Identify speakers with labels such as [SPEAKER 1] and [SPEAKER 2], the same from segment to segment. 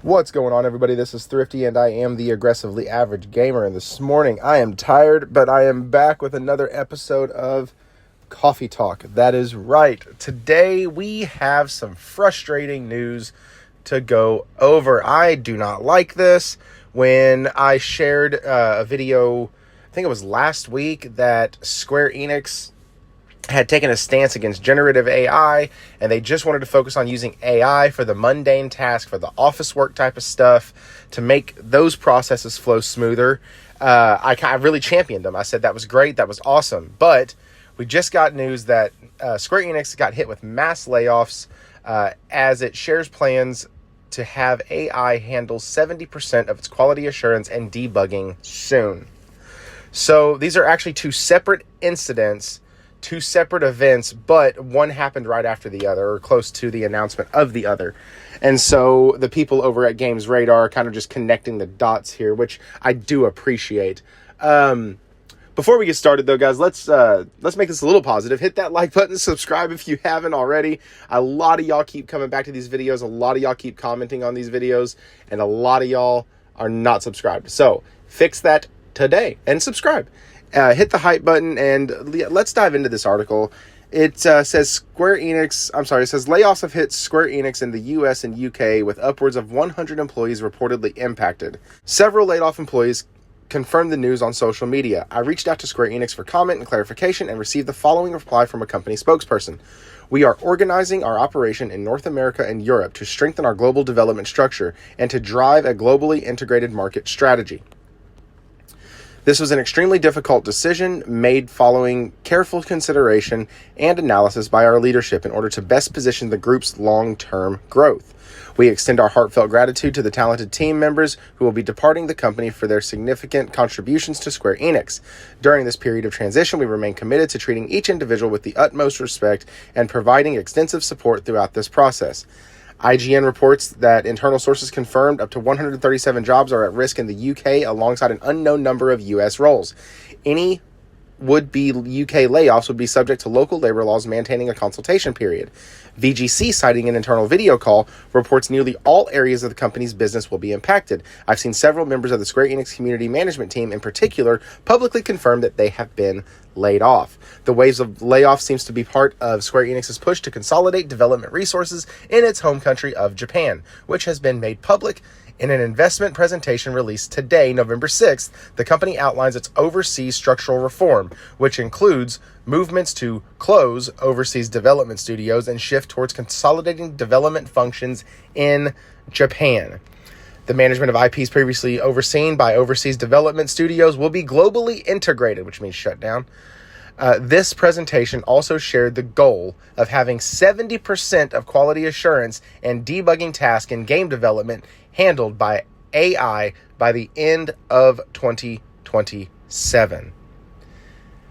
[SPEAKER 1] What's going on, everybody? This is Thrifty, and I am the aggressively average gamer. And this morning, I am tired, but I am back with another episode of Coffee Talk. That is right. Today, we have some frustrating news to go over. I do not like this. When I shared a video, I think it was last week, that Square Enix had taken a stance against generative AI, and they just wanted to focus on using AI for the mundane task, for the office work type of stuff, to make those processes flow smoother. I really championed them. I said that was great, that was awesome. But we just got news that Square Enix got hit with mass layoffs as it shares plans to have AI handle 70% of its quality assurance and debugging soon. So these are actually two separate incidents, two separate events, but one happened right after the other, or close to the announcement of the other. And so the people over at Games Radar are kind of just connecting the dots here, which I do appreciate. Before we get started, though, guys, let's make this a little positive. Hit that like button, subscribe if you haven't already. A lot of y'all keep coming back to these videos. A lot of y'all keep commenting on these videos, and a lot of y'all are not subscribed. So fix that today and subscribe. Hit the hype button, and let's dive into this article. It says layoffs have hit Square Enix in the US and UK with upwards of 100 employees reportedly impacted. Several laid off employees confirmed the news on social media. I reached out to Square Enix for comment and clarification and received the following reply from a company spokesperson. We are organizing our operation in North America and Europe to strengthen our global development structure and to drive a globally integrated market strategy. This was an extremely difficult decision made following careful consideration and analysis by our leadership in order to best position the group's long-term growth. We extend our heartfelt gratitude to the talented team members who will be departing the company for their significant contributions to Square Enix. During this period of transition, we remain committed to treating each individual with the utmost respect and providing extensive support throughout this process. IGN reports that internal sources confirmed up to 137 jobs are at risk in the UK alongside an unknown number of US roles. Any would-be UK layoffs would be subject to local labor laws maintaining a consultation period. VGC, citing an internal video call, reports nearly all areas of the company's business will be impacted. I've seen several members of the Square Enix community management team in particular publicly confirm that they have been laid off. The waves of layoffs seems to be part of Square Enix's push to consolidate development resources in its home country of Japan, which has been made public in an investment presentation released today, November 6th. The company outlines its overseas structural reform, which includes movements to close overseas development studios and shift towards consolidating development functions in Japan. The management of IPs previously overseen by overseas development studios will be globally integrated, which means shut down. This presentation also shared the goal of having 70% of quality assurance and debugging tasks in game development handled by AI by the end of 2027.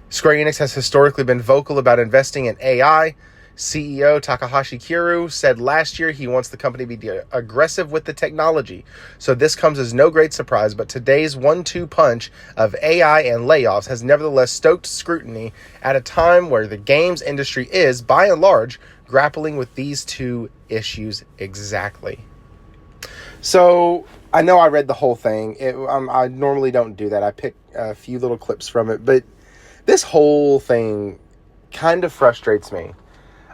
[SPEAKER 1] Square Enix has historically been vocal about investing in AI. CEO Takahashi Kiryu said last year he wants the company to be aggressive with the technology. So this comes as no great surprise, but today's 1-2 punch of AI and layoffs has nevertheless stoked scrutiny at a time where the games industry is, by and large, grappling with these two issues exactly. So I know I read the whole thing. I normally don't do that. I pick a few little clips from it, but this whole thing kind of frustrates me.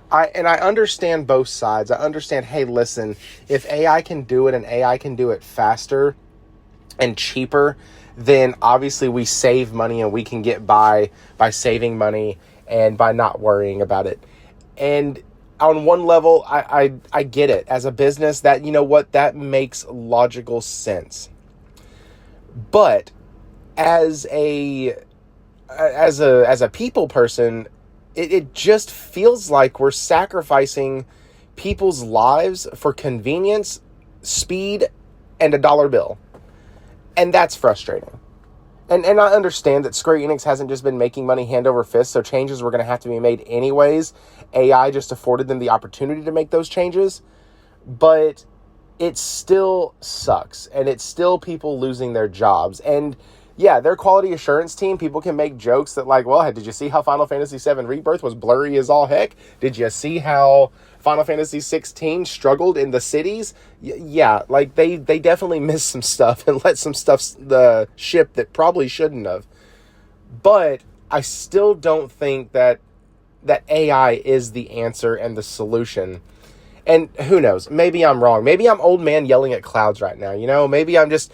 [SPEAKER 1] I understand both sides. I understand, hey, listen, if AI can do it and AI can do it faster and cheaper, then obviously we save money and we can get by saving money and by not worrying about it. And on one level, I get it. As a business, that, you know what, that makes logical sense. But as a people person, it just feels like we're sacrificing people's lives for convenience, speed, and a dollar bill. And that's frustrating. And I understand that Square Enix hasn't just been making money hand over fist, so changes were going to have to be made anyways. AI just afforded them the opportunity to make those changes. But it still sucks. And it's still people losing their jobs. And yeah, their quality assurance team, people can make jokes that like, well, did you see how Final Fantasy VII Rebirth was blurry as all heck? Did you see how Final Fantasy 16 struggled in the cities? Yeah, like they definitely missed some stuff and let some stuff the ship that probably shouldn't have. But I still don't think that AI is the answer and the solution. And who knows? Maybe I'm wrong. Maybe I'm old man yelling at clouds right now. Maybe I'm just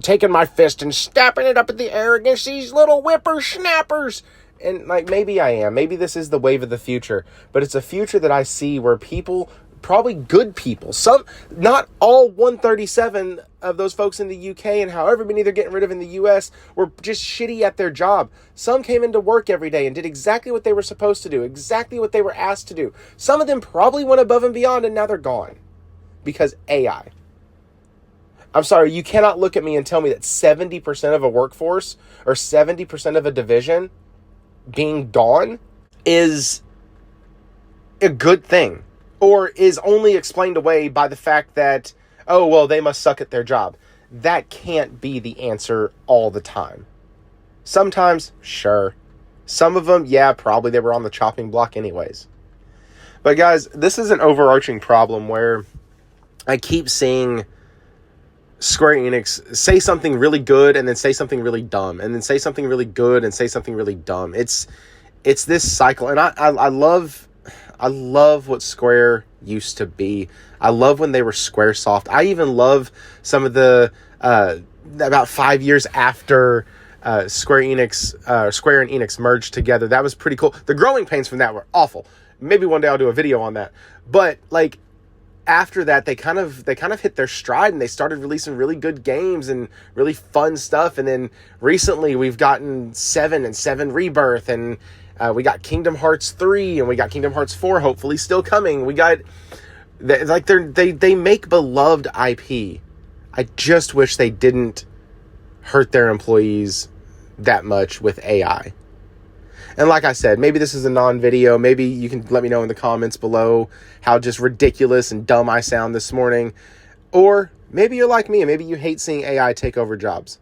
[SPEAKER 1] taking my fist and snapping it up in the air against these little whippersnappers. And like, maybe I am. Maybe this is the wave of the future. But it's a future that I see where people, probably good people, not all 137 of those folks in the UK and however many they're getting rid of in the US were just shitty at their job. Some came into work every day and did exactly what they were supposed to do, exactly what they were asked to do. Some of them probably went above and beyond, and now they're gone because AI. I'm sorry, you cannot look at me and tell me that 70% of a workforce or 70% of a division being gone is a good thing, or is only explained away by the fact that, oh, well, they must suck at their job. That can't be the answer all the time. Sometimes, sure. Some of them, yeah, probably they were on the chopping block anyways. But guys, this is an overarching problem where I keep seeing Square Enix say something really good and then say something really dumb, and then say something really good and say something really dumb. It's this cycle, and I love what Square used to be. I love when they were Squaresoft. I even love some of the about 5 years after Square and Enix merged together. That was pretty cool. The growing pains from that were awful. Maybe one day I'll do a video on that. But like, after that, they kind of hit their stride and they started releasing really good games and really fun stuff. And then recently we've gotten 7 and 7 Rebirth, and we got Kingdom Hearts 3 and we got Kingdom Hearts 4 hopefully still coming. We got they make beloved IP. I just wish they didn't hurt their employees that much with AI. And like I said, maybe this is a non-video. Maybe you can let me know in the comments below how just ridiculous and dumb I sound this morning. Or maybe you're like me and maybe you hate seeing AI take over jobs.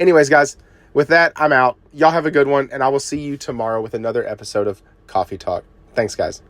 [SPEAKER 1] Anyways, guys, with that, I'm out. Y'all have a good one, and I will see you tomorrow with another episode of Coffee Talk. Thanks, guys.